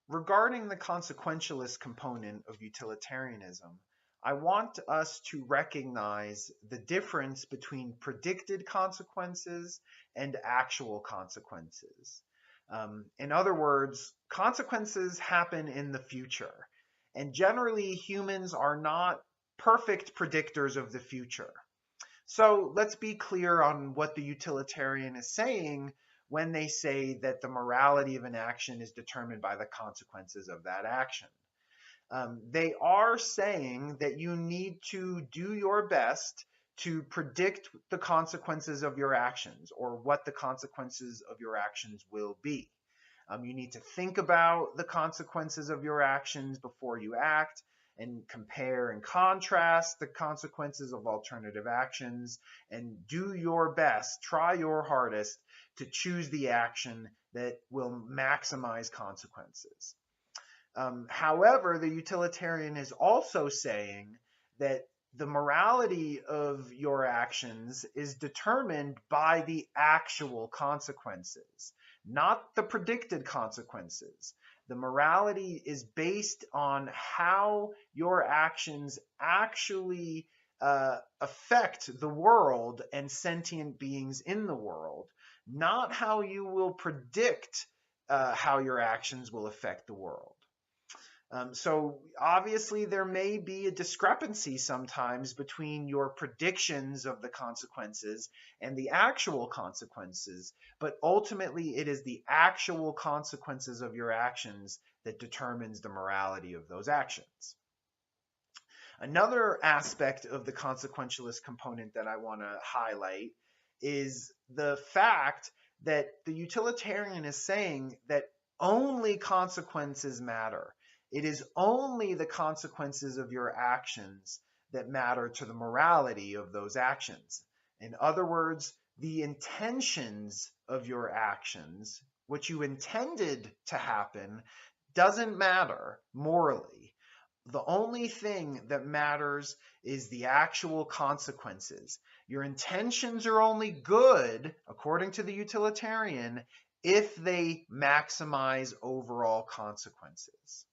Regarding the consequentialist component of utilitarianism, I want us to recognize the difference between predicted consequences and actual consequences. In other words, consequences happen in the future, and generally humans are not perfect predictors of the future. So let's be clear on what the utilitarian is saying when they say that the morality of an action is determined by the consequences of that action. They are saying that you need to do your best to predict the consequences of your actions or what the consequences of your actions will be. You need to think about the consequences of your actions before you act and compare and contrast the consequences of alternative actions and do your best, try your hardest to choose the action that will maximize consequences. However, the utilitarian is also saying that the morality of your actions is determined by the actual consequences, not the predicted consequences. The morality is based on how your actions actually affect the world and sentient beings in the world, not how you will predict how your actions will affect the world. So obviously there may be a discrepancy sometimes between your predictions of the consequences and the actual consequences, but ultimately it is the actual consequences of your actions that determines the morality of those actions. Another aspect of the consequentialist component that I want to highlight is the fact that the utilitarian is saying that only consequences matter. It is only the consequences of your actions that matter to the morality of those actions. In other words, the intentions of your actions, what you intended to happen, doesn't matter morally. The only thing that matters is the actual consequences. Your intentions are only good, according to the utilitarian, if they maximize overall consequences.